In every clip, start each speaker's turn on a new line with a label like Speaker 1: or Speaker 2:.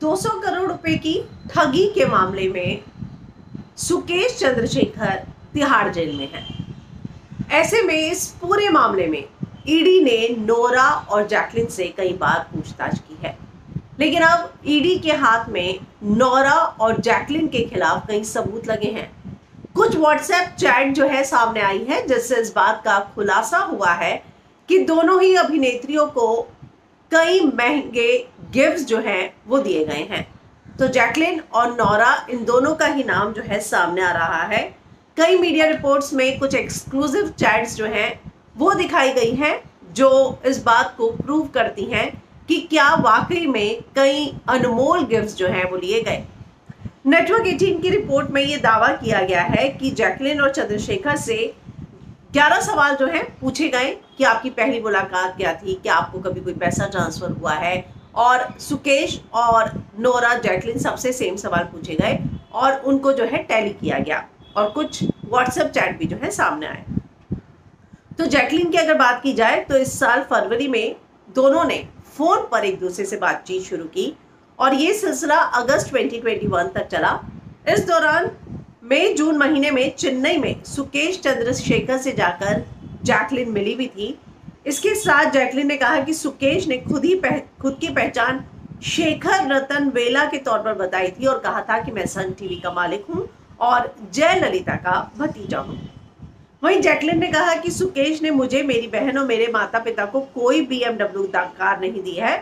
Speaker 1: 200 करोड़ रुपए की ठगी के मामले में सुकेश चंद्रशेखर तिहाड़ जेल में है। ऐसे में इस पूरे मामले में ईडी ने नोरा और जैकलिन से कई बार पूछताछ की है, लेकिन अब ईडी के हाथ में नोरा और जैकलिन के खिलाफ कई सबूत लगे हैं। कुछ व्हाट्सएप चैट जो है सामने आई है, जिससे इस बात का खुलासा हुआ है कि दोनों ही अभिनेत्रियों को कई महंगे गिफ्ट्स जो हैं वो दिए गए हैं। तो जैकलिन और नोरा, इन दोनों का ही नाम जो है सामने आ रहा है। कई मीडिया रिपोर्ट्स में कुछ एक्सक्लूसिव चैट्स जो हैं वो दिखाई गई हैं, जो इस बात को प्रूव करती हैं कि क्या वाकई में कई अनमोल गिफ्ट्स जो हैं वो लिए गए। नेटवर्क 18 की रिपोर्ट में ये दावा किया गया है कि जैकलिन और चंद्रशेखर से 11 सवाल जो हैं पूछे गए कि आपकी पहली मुलाकात क्या थी, क्या आपको कभी कोई पैसा ट्रांसफर हुआ है। और सुकेश और नोरा, जैकलिन सबसे सेम सवाल पूछे गए और उनको जो है टैली किया गया और कुछ व्हाट्सएप चैट भी जो है सामने आए। तो जैकलिन की अगर बात की जाए तो इस साल फरवरी में दोनों ने फोन पर एक दूसरे से बातचीत शुरू की और ये सिलसिला अगस्त 2021 तक चला। इस दौरान मई जून महीने में चेन्नई में सुकेश चंद्रशेखर से जाकर जैकलिन मिली भी थी। इसके साथ जैकलिन ने कहा कि सुकेश ने खुद की पहचान शेखर रतन वेला के तौर पर बताई थी और कहा था कि मैं सन टीवी का मालिक हूं और जयललिता का भतीजा हूं। वहीं जैकलिन ने कहा कि सुकेश ने मुझे, मेरी बहन और मेरे माता पिता को कोई BMW कार नहीं दी है।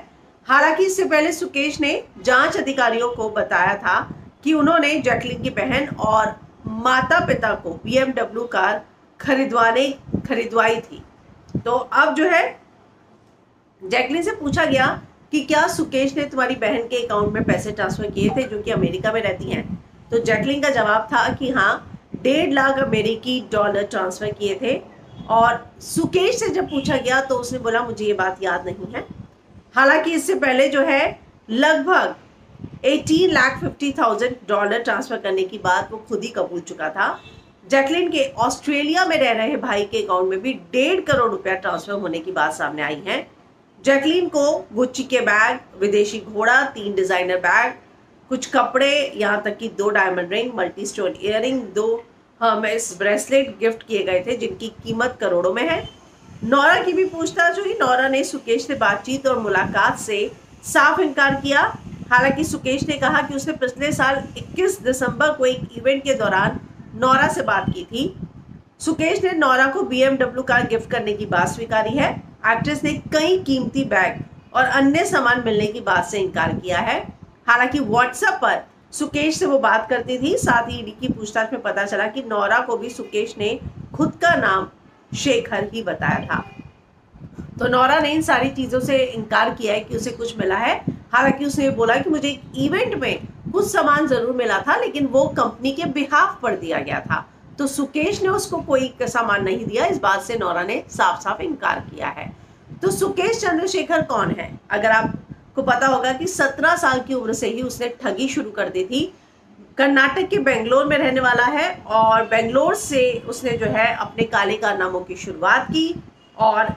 Speaker 1: हालांकि इससे पहले सुकेश ने जांच अधिकारियों को बताया था कि उन्होंने जैकलिन की बहन और माता पिता को BMW कार खरीदवाई थी। तो अब जो है जैकलिन से पूछा गया कि क्या सुकेश ने तुम्हारी बहन के अकाउंट में पैसे ट्रांसफर किए थे जो कि अमेरिका में रहती हैं। तो जैकलिन का जवाब था कि हाँ, 1.5 लाख अमेरिकी डॉलर ट्रांसफर किए थे। और सुकेश से जब पूछा गया तो उसने बोला मुझे ये बात याद नहीं है। हालांकि इससे पहले जो है लगभग 18,50,000 डॉलर ट्रांसफर करने की बात वो खुद ही कबूल चुका था। जैकलिन के ऑस्ट्रेलिया में रह रहे भाई के अकाउंट में भी 1.5 करोड़ रुपया ट्रांसफर होने की बात सामने आई है। जैकलिन को गुच्ची के बैग, विदेशी घोड़ा, 3 डिजाइनर बैग, कुछ कपड़े, यहाँ तक कि 2 diamond ring, multi stone earring, 2 Hermès bracelet gift किए गए थे जिनकी कीमत करोड़ों में है। नोरा की भी पूछताछ हुई। नोरा ने सुकेश से बातचीत और मुलाकात से साफ इनकार किया। हालांकि सुकेश ने कहा कि उसने पिछले साल 21 दिसंबर को एक इवेंट के दौरान नोरा से बात की थी। सुकेश ने नोरा को BMW कार गिफ्ट करने की बात स्वीकारी है। एक्ट्रेस ने कई कीमती बैग और अन्य सामान मिलने की बात से इनकार किया है। हालांकि व्हाट्सएप पर सुकेश से वो बात करती थी। साथ ही ईडी की पूछताछ में पता चला कि नोरा को भी सुकेश ने खुद का नाम शेखर ही बताया था। तो नोरा ने इन सारी चीजों से इनकार किया है कि उसे कुछ मिला है। हालांकि उसने बोला कि मुझे एक इवेंट में कुछ सामान जरूर मिला था, लेकिन वो कंपनी के बिहाफ पर दिया गया था। तो सुकेश ने उसको कोई सामान नहीं दिया। इस बात से नोरा ने साफ साफ इनकार किया है। तो सुकेश चंद्रशेखर कौन है? अगर आपको पता होगा कि 17 साल की उम्र से ही उसने ठगी शुरू कर दी थी। कर्नाटक के बेंगलोर में रहने वाला है और बेंगलोर से उसने जो है अपने काले कारनामों की शुरुआत की। और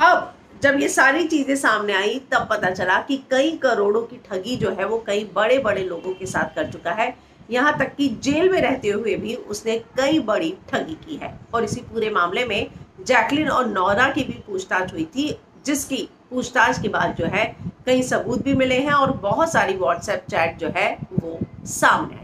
Speaker 1: अब जब ये सारी चीजें सामने आई तब पता चला कि कई करोड़ों की ठगी जो है वो कई बड़े बड़े लोगों के साथ कर चुका है। यहाँ तक कि जेल में रहते हुए भी उसने कई बड़ी ठगी की है। और इसी पूरे मामले में जैकलिन और नोरा की भी पूछताछ हुई थी, जिसकी पूछताछ के बाद जो है कई सबूत भी मिले हैं और बहुत सारी व्हाट्सएप चैट जो है वो सामने आई।